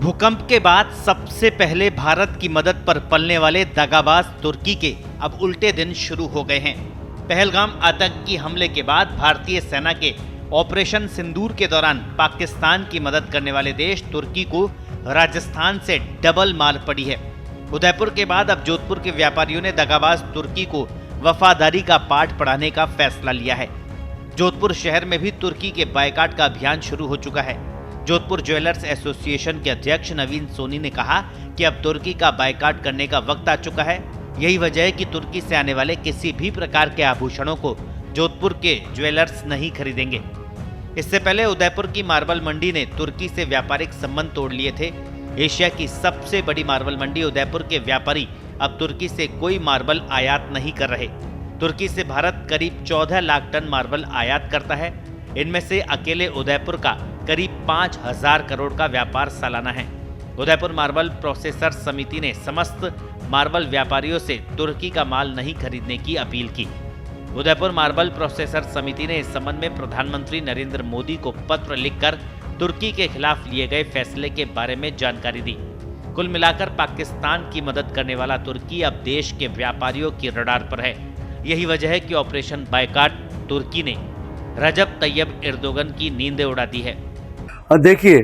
भूकंप के बाद सबसे पहले भारत की मदद पर पलने वाले दगाबाज तुर्की के अब उल्टे दिन शुरू हो गए हैं। पहलगाम आतंकी हमले के बाद भारतीय सेना के ऑपरेशन सिंदूर के दौरान पाकिस्तान की मदद करने वाले देश तुर्की को राजस्थान से डबल मार पड़ी है। उदयपुर के बाद अब जोधपुर के व्यापारियों ने दगाबाज तुर्की को वफादारी का पाठ पढ़ाने का फैसला लिया है। जोधपुर शहर में भी तुर्की के बायकाट का अभियान शुरू हो चुका है। जोधपुर ज्वेलर्स एसोसिएशन के अध्यक्ष नवीन सोनी ने कहा कि अब तुर्की का बायकाट करने का वक्त आ चुका है। यही वजह है कि तुर्की से आने वाले किसी भी प्रकार के आभूषणों को जोधपुर के ज्वेलर्स नहीं खरीदेंगे। इससे पहले उदयपुर की मार्बल मंडी ने तुर्की से व्यापारिक संबंध तोड़ लिए थे। एशिया की सबसे बड़ी मार्बल मंडी उदयपुर के व्यापारी अब तुर्की से कोई मार्बल आयात नहीं कर रहे। तुर्की से भारत करीब 14 लाख टन मार्बल आयात करता है। इनमें से अकेले उदयपुर का करीब 5,000 करोड़ का व्यापार सालाना है। उदयपुर मार्बल प्रोसेसर समिति ने समस्त मार्बल व्यापारियों से तुर्की का माल नहीं खरीदने की अपील की। उदयपुर मार्बल प्रोसेसर समिति ने इस संबंध में प्रधानमंत्री नरेंद्र मोदी को पत्र लिखकर तुर्की के खिलाफ लिए गए फैसले के बारे में जानकारी दी। कुल मिलाकर पाकिस्तान की मदद करने वाला तुर्की अब देश के व्यापारियों की रडार पर है। यही वजह है कि ऑपरेशन बायकाट तुर्की ने रजब तैयब एर्दोगन की नींदें उड़ा दी है। देखिए,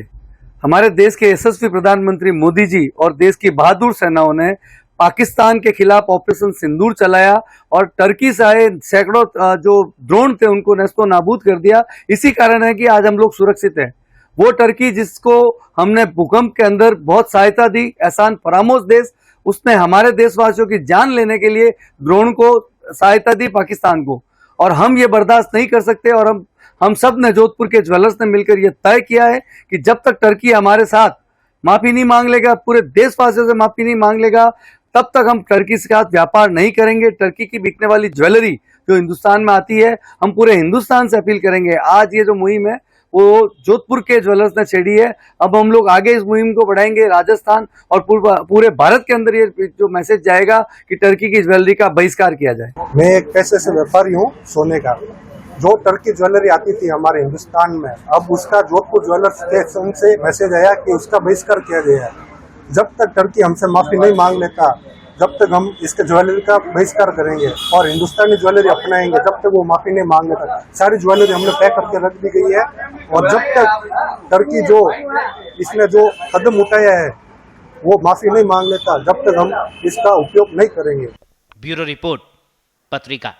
हमारे देश के यशस्वी प्रधानमंत्री मोदी जी और देश की बहादुर सेनाओं ने पाकिस्तान के खिलाफ ऑपरेशन सिंदूर चलाया और टर्की से आए सैकड़ों जो ड्रोन थे उनको नष्टो नाबूद कर दिया। इसी कारण है कि आज हम लोग सुरक्षित हैं। वो टर्की जिसको हमने भूकंप के अंदर बहुत सहायता दी, एहसान फरामोश देश, उसने हमारे देशवासियों की जान लेने के लिए ड्रोन को सहायता दी पाकिस्तान को, और हम ये बर्दाश्त नहीं कर सकते। और हम सब ने, जोधपुर के ज्वेलर्स ने मिलकर ये तय किया है कि जब तक टर्की हमारे साथ माफी नहीं मांग लेगा, पूरे देशवासियों से माफी नहीं मांग लेगा, तब तक हम टर्की के साथ व्यापार नहीं करेंगे। टर्की की बिकने वाली ज्वेलरी जो हिंदुस्तान में आती है, हम पूरे हिंदुस्तान से अपील करेंगे। आज ये जो मुहिम है वो जोधपुर के ज्वेलर्स ने छेड़ी है। अब हम लोग आगे इस मुहिम को बढ़ाएंगे। राजस्थान और पूरे भारत के अंदर ये जो मैसेज जाएगा कि टर्की की ज्वेलरी का बहिष्कार किया जाए। मैं एक पैसे से व्यापारी हूँ, सोने का। जो टर्की ज्वेलरी आती थी हमारे हिंदुस्तान में, अब उसका जोधपुर ज्वेलर्स के से मैसेज आया कि उसका बहिष्कार किया गया है। जब तक टर्की हमसे माफी नहीं मांग लेता, जब तक हम इसके ज्वेलरी का बहिष्कार करेंगे और हिंदुस्तानी ज्वेलरी अपनाएंगे। जब तक वो माफी नहीं मांग लेता, सारी ज्वेलरी हमने पैक करके रख दी गई है। और जब तक टर्की जो इसने जो कदम उठाया है वो माफी नहीं मांग लेता, जब तक हम इसका उपयोग नहीं करेंगे। ब्यूरो रिपोर्ट, पत्रिका।